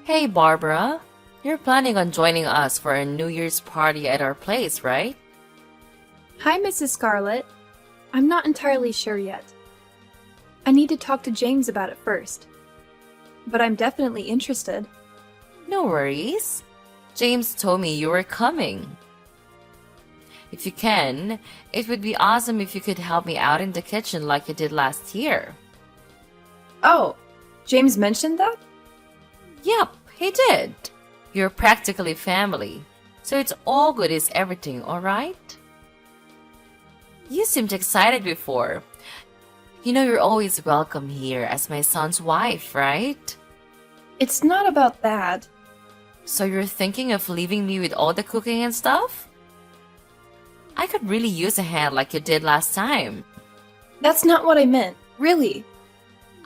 Hey, Barbara. You're planning on joining us for a New Year's party at our place, right? Hi, Mrs. Scarlett. I'm not entirely sure yet. I need to talk to James about it first. But I'm definitely interested. No worries. James told me you were coming. If you can, it would be awesome if you could help me out in the kitchen like you did last year. Oh, James mentioned that? Yep, he did. You're practically family, so it's all good is everything, alright? You seemed excited before. You know you're always welcome here as my son's wife, right? It's not about that. So you're thinking of leaving me with all the cooking and stuff? I could really use a hand like you did last time. That's not what I meant, really.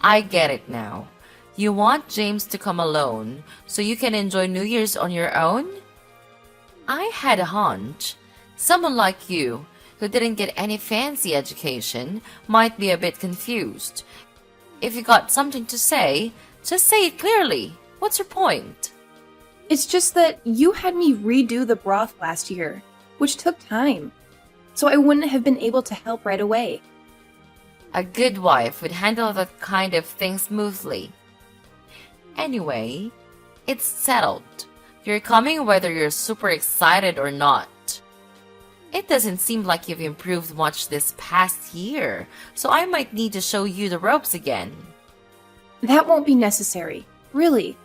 I get it now. You want James to come alone so you can enjoy New Year's on your own? I had a hunch. Someone like you, who didn't get any fancy education, might be a bit confused. If you got something to say, just say it clearly. What's your point? It's just that you had me redo the broth last year, which took time. So I wouldn't have been able to help right away. A good wife would handle that kind of thing smoothly. Anyway, it's settled. You're coming whether you're super excited or not. It doesn't seem like you've improved much this past year, so I might need to show you the ropes again. That won't be necessary, really.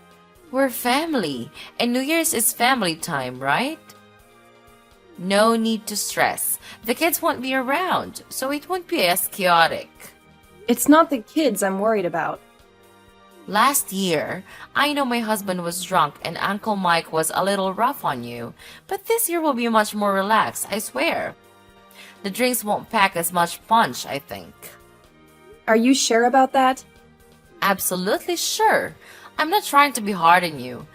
We're family, and New Year's is family time, right? No need to stress. The kids won't be around, so it won't be as chaotic. It's not the kids I'm worried about. Last year, I know my husband was drunk and Uncle Mike was a little rough on you, but this year will be much more relaxed, I swear. The drinks won't pack as much punch, I think. Are you sure about that? Absolutely sure. I'm not trying to be hard on you.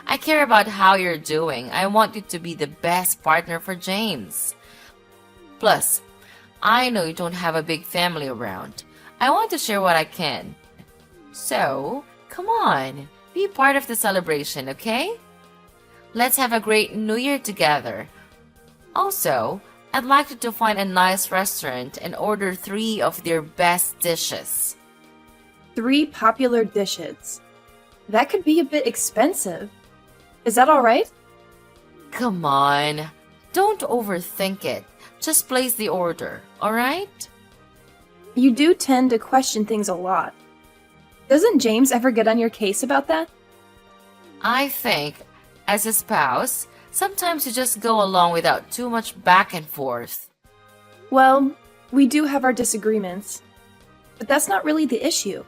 I care about how you're doing. I want you to be the best partner for James. Plus, I know you don't have a big family around. I want to share what I can. So, come on, be part of the celebration, okay? Let's have a great New Year together. Also, I'd like you to find a nice restaurant and order 3 of their best dishes. 3 popular dishes. That could be a bit expensive. Is that alright? Come on, don't overthink it. Just place the order, alright? You do tend to question things a lot. Doesn't James ever get on your case about that? I think, as a spouse, sometimes you just go along without too much back and forth. Well, we do have our disagreements. But that's not really the issue.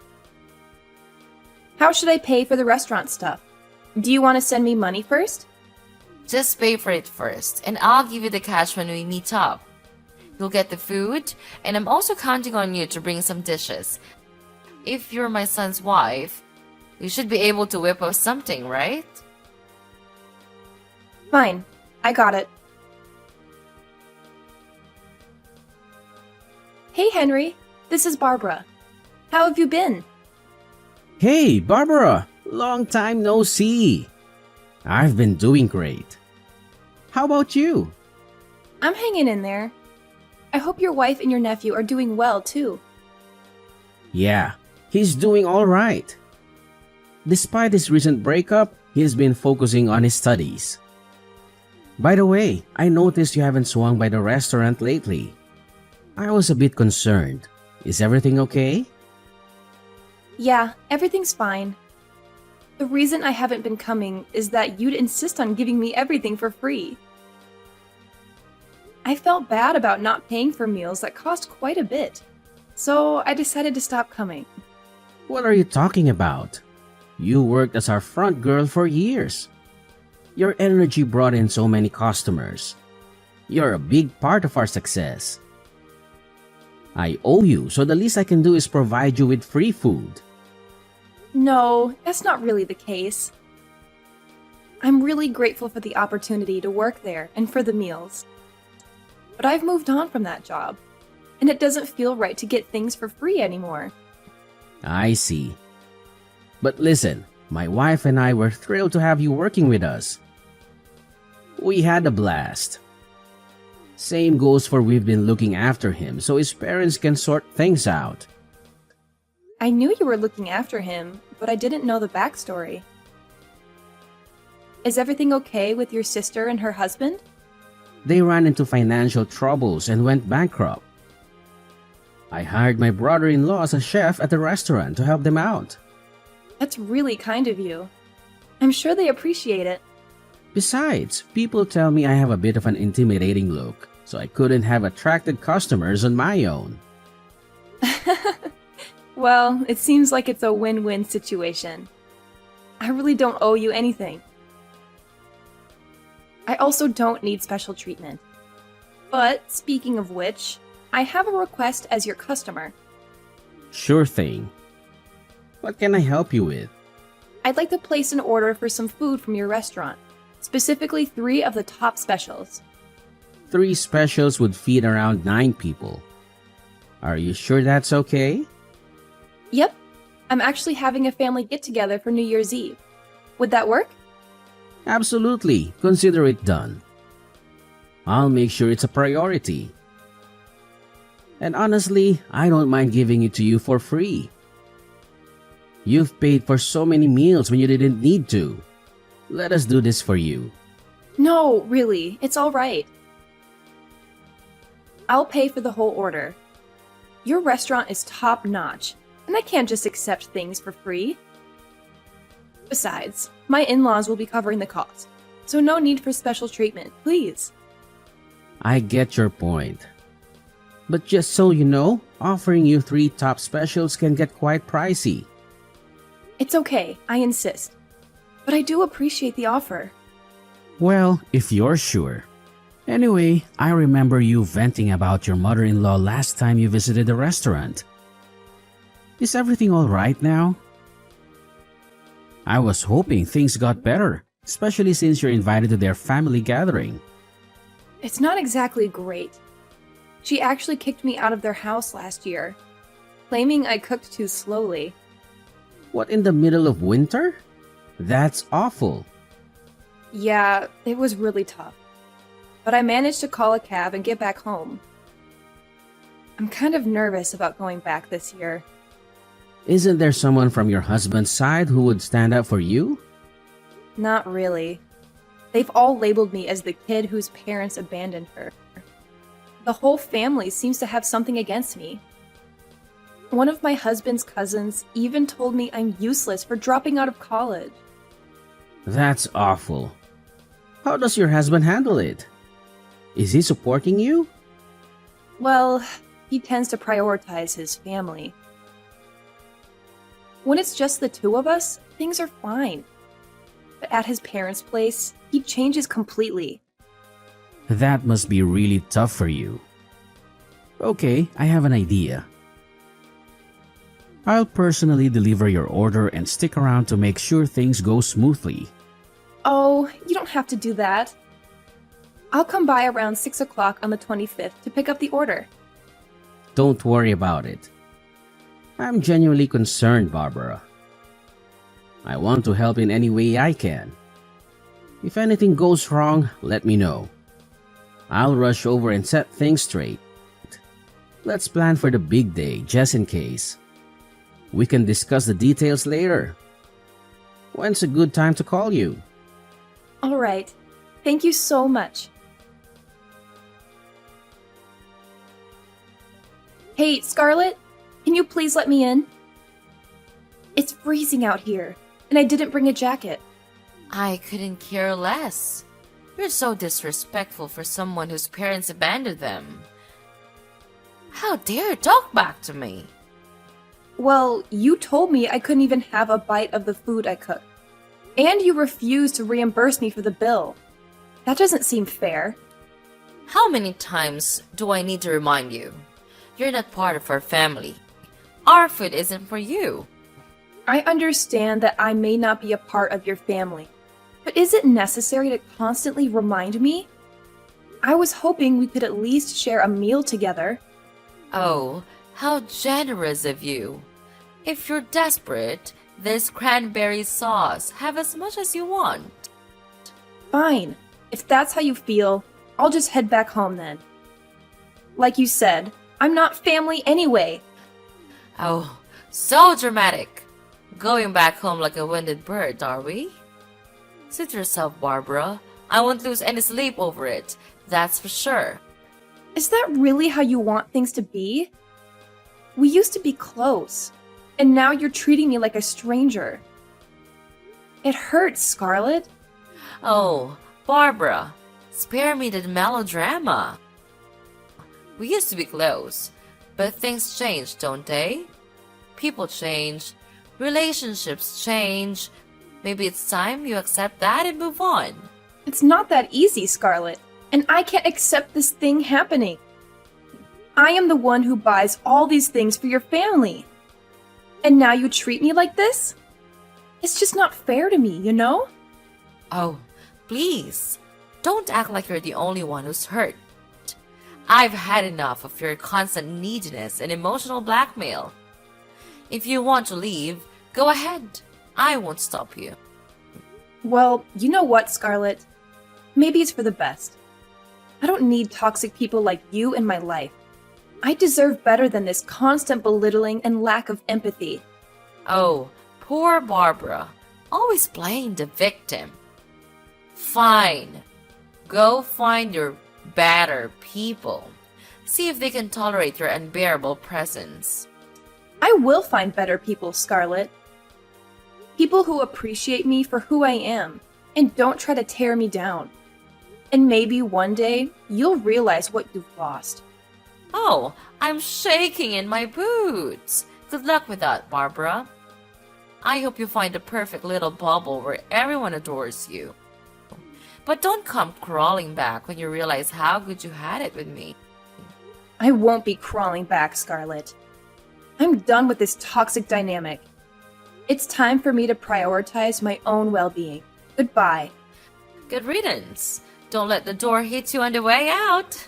How should I pay for the restaurant stuff? Do you want to send me money first? Just pay for it first, and I'll give you the cash when we meet up. You'll get the food, and I'm also counting on you to bring some dishes. If you're my son's wife, you should be able to whip up something, right? Fine, I got it. Hey Henry, this is Barbara. How have you been? Hey, Barbara! Long time no see. I've been doing great. How about you? I'm hanging in there. I hope your wife and your nephew are doing well too. Yeah, he's doing all right. Despite his recent breakup, he's been focusing on his studies. By the way, I noticed you haven't swung by the restaurant lately. I was a bit concerned. Is everything okay? Yeah, everything's fine. The reason I haven't been coming is that you'd insist on giving me everything for free. I felt bad about not paying for meals that cost quite a bit, so I decided to stop coming. What are you talking about? You worked as our front girl for years. Your energy brought in so many customers. You're a big part of our success. I owe you, so the least I can do is provide you with free food. No, that's not really the case. I'm really grateful for the opportunity to work there and for the meals. But I've moved on from that job, and it doesn't feel right to get things for free anymore. I see. But listen, My wife and I were thrilled to have you working with us. We had a blast. Same goes for we've been looking after him so his parents can sort things out. I knew you were looking after him, but I didn't know the backstory. Is everything okay with your sister and her husband? They ran into financial troubles and went bankrupt. I hired my brother-in-law as a chef at the restaurant to help them out. That's really kind of you. I'm sure they appreciate it. Besides, people tell me I have a bit of an intimidating look, so I couldn't have attracted customers on my own. Well, it seems like it's a win-win situation. I really don't owe you anything. I also don't need special treatment. But, speaking of which, I have a request as your customer. Sure thing. What can I help you with? I'd like to place an order for some food from your restaurant, specifically 3 of the top specials. 3 specials would feed around 9 people. Are you sure that's okay? Yep, I'm actually having a family get-together for New Year's Eve. Would that work? Absolutely. Consider it done. I'll make sure it's a priority. And honestly, I don't mind giving it to you for free. You've paid for so many meals when you didn't need to. Let us do this for you. No, really, it's all right. I'll pay for the whole order. Your restaurant is top-notch, and I can't just accept things for free. Besides, my in-laws will be covering the cost, so no need for special treatment, please. I get your point. But just so you know, offering you 3 top specials can get quite pricey. It's okay, I insist. But I do appreciate the offer. Well, if you're sure. Anyway, I remember you venting about your mother-in-law last time you visited the restaurant. Is everything all right now? I was hoping things got better, especially since you're invited to their family gathering. It's not exactly great. She actually kicked me out of their house last year, claiming I cooked too slowly. What, in the middle of winter? That's awful. Yeah, it was really tough. But I managed to call a cab and get back home. I'm kind of nervous about going back this year. Isn't there someone from your husband's side who would stand up for you? Not really. They've all labeled me as the kid whose parents abandoned her. The whole family seems to have something against me. One of my husband's cousins even told me I'm useless for dropping out of college. That's awful. How does your husband handle it? Is he supporting you? Well, he tends to prioritize his family. When it's just the 2 of us, things are fine. But at his parents' place, he changes completely. That must be really tough for you. Okay, I have an idea. I'll personally deliver your order and stick around to make sure things go smoothly. Oh, you don't have to do that. I'll come by around 6 o'clock on the 25th to pick up the order. Don't worry about it. I'm genuinely concerned, Barbara. I want to help in any way I can. If anything goes wrong, let me know. I'll rush over and set things straight. Let's plan for the big day, just in case. We can discuss the details later. When's a good time to call you? All right. Thank you so much. Hey, Scarlett, can you please let me in? It's freezing out here, and I didn't bring a jacket. I couldn't care less. You're so disrespectful for someone whose parents abandoned them. How dare you talk back to me? Well, you told me I couldn't even have a bite of the food I cooked. And you refused to reimburse me for the bill. That doesn't seem fair. How many times do I need to remind you? You're not part of our family. Our food isn't for you. I understand that I may not be a part of your family, but is it necessary to constantly remind me? I was hoping we could at least share a meal together. Oh, how generous of you. If you're desperate, There's cranberry sauce. Have as much as you want. Fine. If that's how you feel, I'll just head back home then. Like you said, I'm not family anyway. Oh, so dramatic. Going back home like a winded bird, are we? Sit yourself, Barbara. I won't lose any sleep over it. That's for sure. Is that really how you want things to be? We used to be close, and now you're treating me like a stranger. It hurts, Scarlett. Oh, Barbara, spare me the melodrama. We used to be close, but things change, don't they? People change, relationships change. Maybe it's time you accept that and move on. It's not that easy, Scarlett, and I can't accept this thing happening. I am the one who buys all these things for your family. And now you treat me like this? It's just not fair to me, you know? Oh, please, don't act like you're the only one who's hurt. I've had enough of your constant neediness and emotional blackmail. If you want to leave, go ahead. I won't stop you. Well, you know what, Scarlett? Maybe it's for the best. I don't need toxic people like you in my life. I deserve better than this constant belittling and lack of empathy. Oh, poor Barbara. Always playing the victim. Fine. Go find your better people. See if they can tolerate your unbearable presence. I will find better people, Scarlett. People who appreciate me for who I am and don't try to tear me down. And maybe one day you'll realize what you've lost. Oh, I'm shaking in my boots. Good luck with that, Barbara. I hope you find the perfect little bubble where everyone adores you. But don't come crawling back when you realize how good you had it with me. I won't be crawling back, Scarlett. I'm done with this toxic dynamic. It's time for me to prioritize my own well-being. Goodbye. Good riddance. Don't let the door hit you on the way out.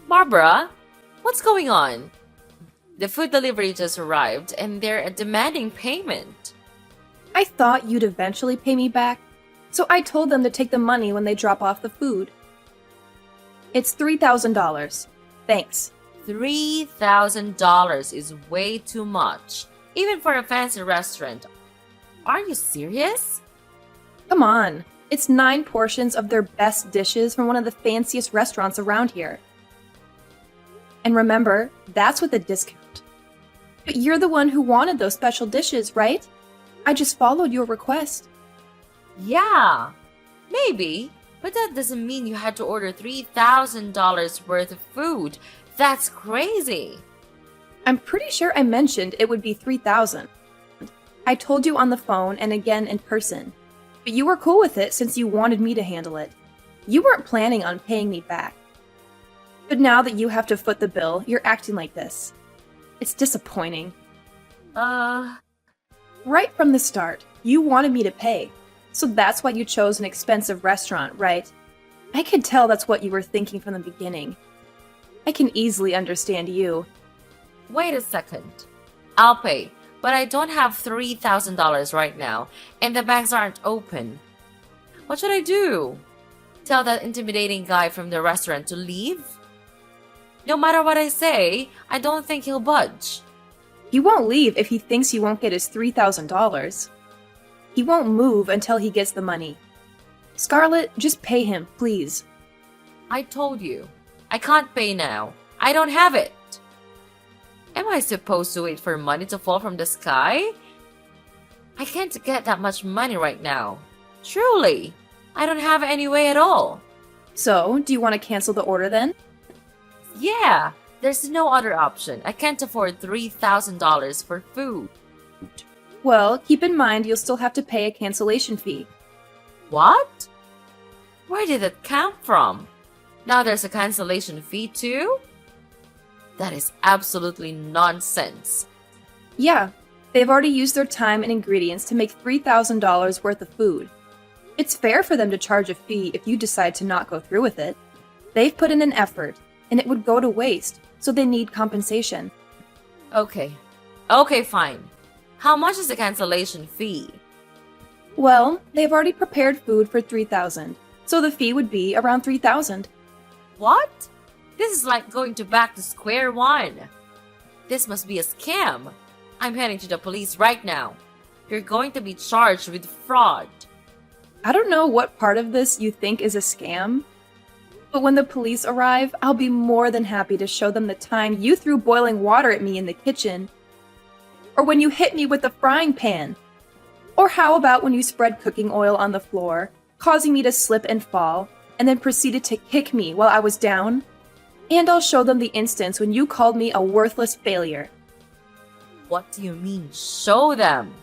Barbara, what's going on? The food delivery just arrived and they're demanding payment. I thought you'd eventually pay me back, so I told them to take the money when they drop off the food. It's $3,000. Thanks. $3,000 is way too much, even for a fancy restaurant. Are you serious? Come on. It's 9 portions of their best dishes from one of the fanciest restaurants around here. And remember, that's with a discount. But you're the one who wanted those special dishes, right? I just followed your request. Yeah, maybe, but that doesn't mean you had to order $3,000 worth of food. That's crazy. I'm pretty sure I mentioned it would be $3,000. I told you on the phone and again in person. But you were cool with it since you wanted me to handle it. You weren't planning on paying me back. But now that you have to foot the bill, you're acting like this. It's disappointing. Right from the start, you wanted me to pay. So that's why you chose an expensive restaurant, right? I could tell that's what you were thinking from the beginning. I can easily understand you. Wait a second. I'll pay, but I don't have $3,000 right now, and the banks aren't open. What should I do? Tell that intimidating guy from the restaurant to leave? No matter what I say, I don't think he'll budge. He won't leave if he thinks he won't get his $3,000. He won't move until he gets the money. Scarlett, just pay him, please. I told you. I can't pay now. I don't have it. Am I supposed to wait for money to fall from the sky? I can't get that much money right now. Truly, I don't have any way at all. So, do you want to cancel the order then? Yeah, there's no other option. I can't afford $3,000 for food. Well, keep in mind you'll still have to pay a cancellation fee. What? Where did that come from? Now there's a cancellation fee too? That is absolutely nonsense. Yeah, they've already used their time and ingredients to make $3,000 worth of food. It's fair for them to charge a fee if you decide to not go through with it. They've put in an effort, and it would go to waste, so they need compensation. Okay. Okay, fine. How much is the cancellation fee? Well, they've already prepared food for 3,000, so the fee would be around 3,000. What? This is like going to back to square one. This must be a scam. I'm heading to the police right now. You're going to be charged with fraud. I don't know what part of this you think is a scam, but when the police arrive, I'll be more than happy to show them the time you threw boiling water at me in the kitchen, or when you hit me with the frying pan, or how about when you spread cooking oil on the floor, causing me to slip and fall, and then proceeded to kick me while I was down? And I'll show them the instance when you called me a worthless failure. What do you mean, show them?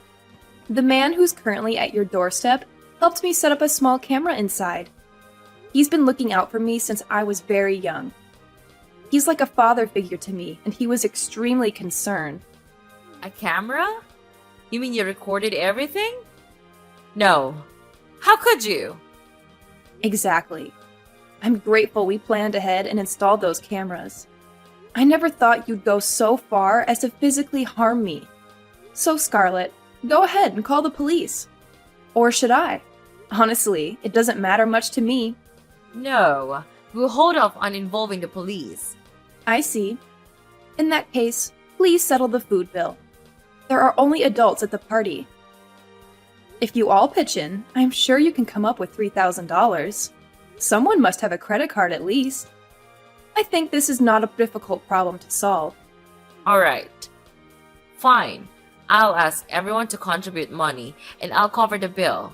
The man who's currently at your doorstep helped me set up a small camera inside. He's been looking out for me since I was very young. He's like a father figure to me, and he was extremely concerned. A camera? You mean you recorded everything? No. How could you? Exactly. I'm grateful we planned ahead and installed those cameras. I never thought you'd go so far as to physically harm me. So, Scarlett, go ahead and call the police. Or should I? Honestly, it doesn't matter much to me. No. We'll hold off on involving the police. I see. In that case, please settle the food bill. There are only adults at the party. If you all pitch in, I'm sure you can come up with $3,000. Someone must have a credit card at least. I think this is not a difficult problem to solve. Alright. Fine. I'll ask everyone to contribute money and I'll cover the bill.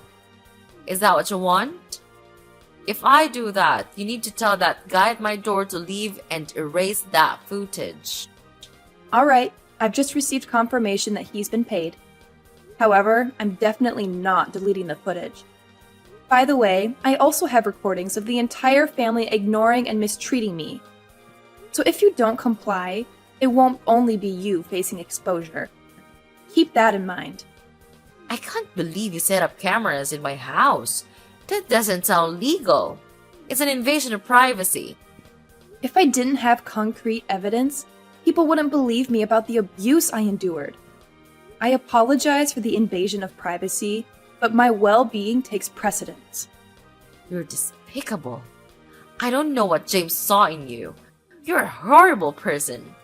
Is that what you want? If I do that, you need to tell that guy at my door to leave and erase that footage. Alright, I've just received confirmation that he's been paid. However, I'm definitely not deleting the footage. By the way, I also have recordings of the entire family ignoring and mistreating me. So if you don't comply, it won't only be you facing exposure. Keep that in mind. I can't believe you set up cameras in my house. That doesn't sound legal. It's an invasion of privacy. If I didn't have concrete evidence, people wouldn't believe me about the abuse I endured. I apologize for the invasion of privacy, but my well-being takes precedence. You're despicable. I don't know what James saw in you. You're a horrible person.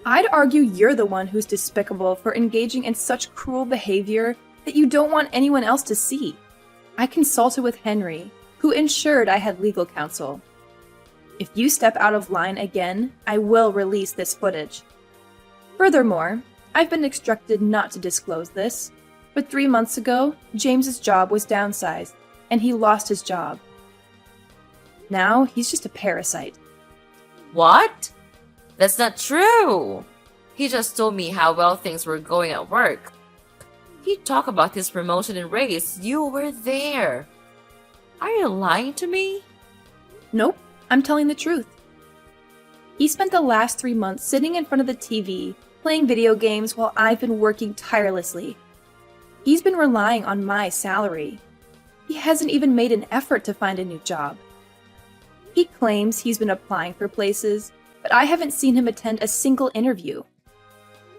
I'd argue you're the one who's despicable for engaging in such cruel behavior that you don't want anyone else to see. I consulted with Henry, who ensured I had legal counsel. If you step out of line again, I will release this footage. Furthermore, I've been instructed not to disclose this, but 3 months ago, James's job was downsized, and he lost his job. Now, he's just a parasite. What? That's not true. He just told me how well things were going at work. He talked about his promotion and raise. You were there. Are you lying to me? Nope, I'm telling the truth. He spent the last 3 months sitting in front of the TV, playing video games while I've been working tirelessly. He's been relying on my salary. He hasn't even made an effort to find a new job. He claims he's been applying for places, but I haven't seen him attend a single interview.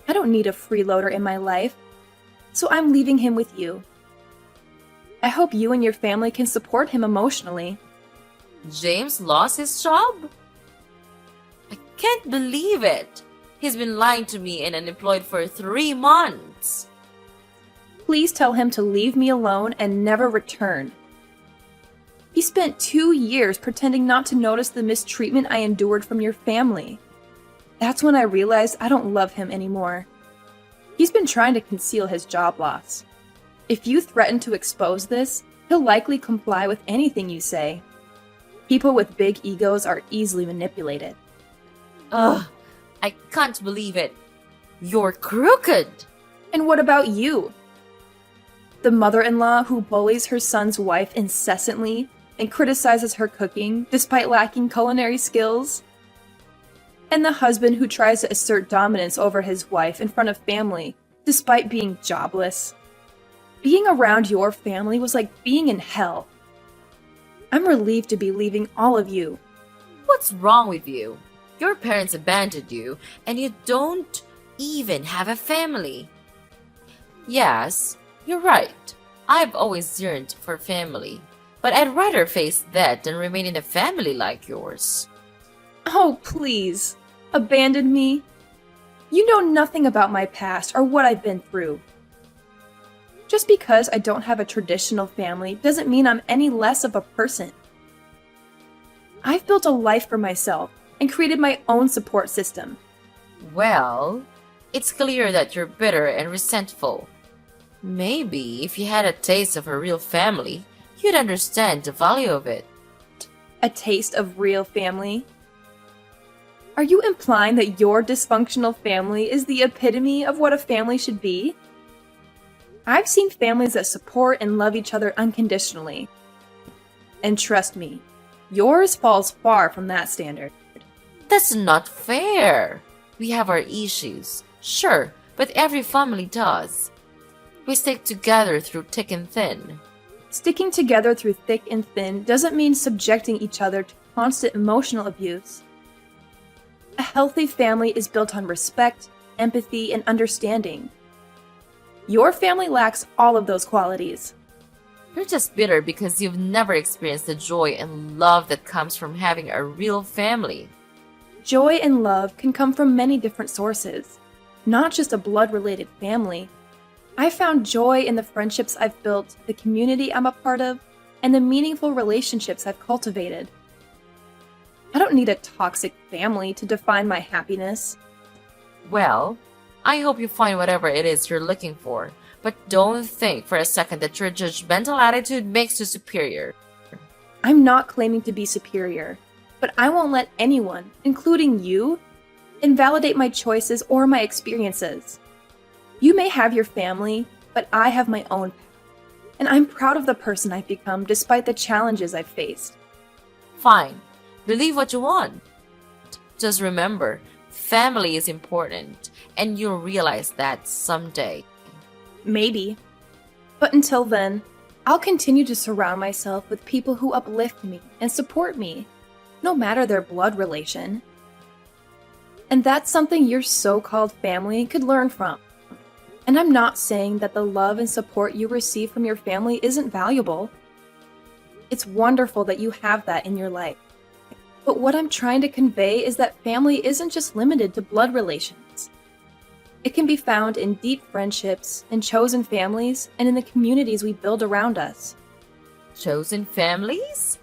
I don't need a freeloader in my life, so I'm leaving him with you. I hope you and your family can support him emotionally. James lost his job? I can't believe it. He's been lying to me and unemployed for 3 months. Please tell him to leave me alone and never return. He spent 2 years pretending not to notice the mistreatment I endured from your family. That's when I realized I don't love him anymore. He's been trying to conceal his job loss. If you threaten to expose this, he'll likely comply with anything you say. People with big egos are easily manipulated. Ugh, I can't believe it. You're crooked. And what about you? The mother-in-law who bullies her son's wife incessantly and criticizes her cooking despite lacking culinary skills? And the husband who tries to assert dominance over his wife in front of family despite being jobless? Being around your family was like being in hell. I'm relieved to be leaving all of you. What's wrong with you? Your parents abandoned you, and you don't even have a family. Yes, you're right. I've always yearned for family, but I'd rather face that than remain in a family like yours. Oh, please. Abandon me? You know nothing about my past or what I've been through. Just because I don't have a traditional family doesn't mean I'm any less of a person. I've built a life for myself and created my own support system. Well, it's clear that you're bitter and resentful. Maybe if you had a taste of a real family, you'd understand the value of it. A taste of real family? Are you implying that your dysfunctional family is the epitome of what a family should be? I've seen families that support and love each other unconditionally. And trust me, yours falls far from that standard. That's not fair. We have our issues, sure, but every family does. We stick together through thick and thin. Sticking together through thick and thin doesn't mean subjecting each other to constant emotional abuse. A healthy family is built on respect, empathy, and understanding. Your family lacks all of those qualities. You're just bitter because you've never experienced the joy and love that comes from having a real family. Joy and love can come from many different sources, not just a blood-related family. I found joy in the friendships I've built, the community I'm a part of, and the meaningful relationships I've cultivated. I don't need a toxic family to define my happiness. Well, I hope you find whatever it is you're looking for, but don't think for a second that your judgmental attitude makes you superior. I'm not claiming to be superior, but I won't let anyone, including you, invalidate my choices or my experiences. You may have your family, but I have my own path, and I'm proud of the person I've become despite the challenges I've faced. Fine, believe what you want. Just remember, family is important, and you'll realize that someday. Maybe. But until then, I'll continue to surround myself with people who uplift me and support me, no matter their blood relation. And that's something your so-called family could learn from. And I'm not saying that the love and support you receive from your family isn't valuable. It's wonderful that you have that in your life. But what I'm trying to convey is that family isn't just limited to blood relations. It can be found in deep friendships, in chosen families, and in the communities we build around us. Chosen families?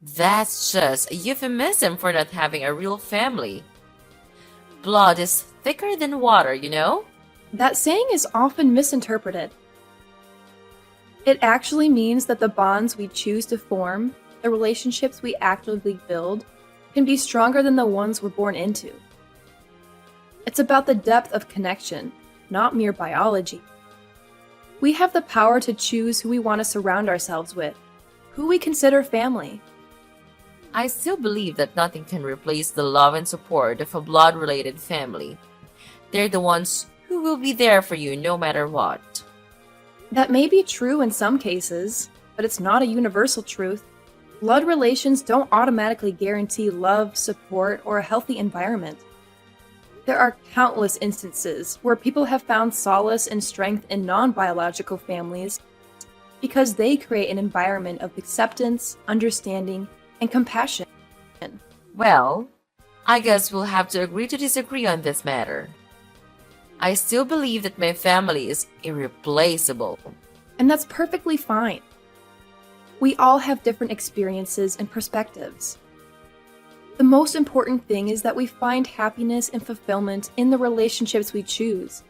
That's just a euphemism for not having a real family. Blood is thicker than water, you know? That saying is often misinterpreted. It actually means that the bonds we choose to form, the relationships we actively build, can be stronger than the ones we're born into. It's about the depth of connection, not mere biology. We have the power to choose who we want to surround ourselves with, who we consider family. I still believe that nothing can replace the love and support of a blood-related family. They're the ones who will be there for you no matter what. That may be true in some cases, but it's not a universal truth. Blood relations don't automatically guarantee love, support, or a healthy environment. There are countless instances where people have found solace and strength in non-biological families because they create an environment of acceptance, understanding, and compassion. Well, I guess we'll have to agree to disagree on this matter. I still believe that my family is irreplaceable. And that's perfectly fine. We all have different experiences and perspectives. The most important thing is that we find happiness and fulfillment in the relationships we choose,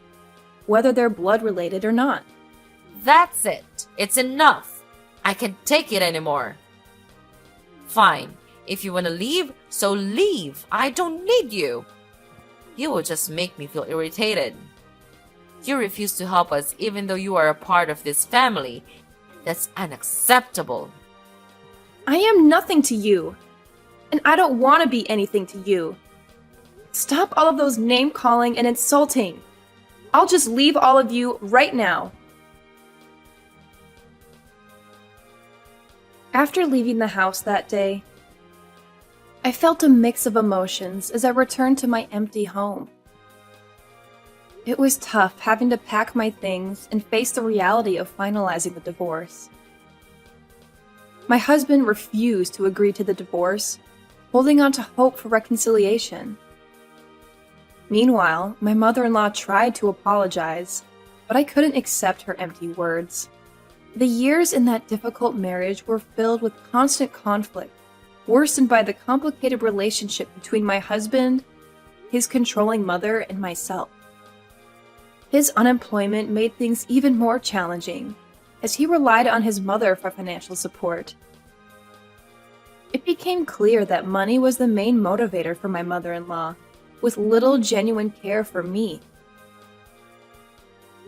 whether they're blood-related or not. That's it. It's enough. I can't take it anymore. Fine. If you want to leave, so leave. I don't need you. You will just make me feel irritated. You refuse to help us even though you are a part of this family. That's unacceptable. I am nothing to you, and I don't want to be anything to you. Stop all of those name-calling and insulting. I'll just leave all of you right now. After leaving the house that day, I felt a mix of emotions as I returned to my empty home. It was tough having to pack my things and face the reality of finalizing the divorce. My husband refused to agree to the divorce, holding on to hope for reconciliation. Meanwhile, my mother-in-law tried to apologize, but I couldn't accept her empty words. The years in that difficult marriage were filled with constant conflict, worsened by the complicated relationship between my husband, his controlling mother, and myself. His unemployment made things even more challenging, as he relied on his mother for financial support. It became clear that money was the main motivator for my mother-in-law, with little genuine care for me.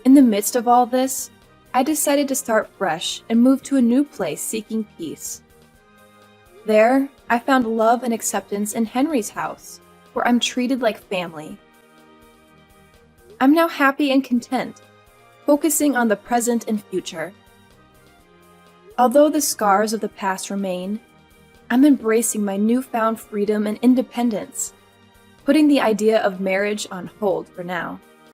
In the midst of all this, I decided to start fresh and move to a new place seeking peace. There, I found love and acceptance in Henry's house, where I'm treated like family. I'm now happy and content, focusing on the present and future. Although the scars of the past remain, I'm embracing my newfound freedom and independence, putting the idea of marriage on hold for now.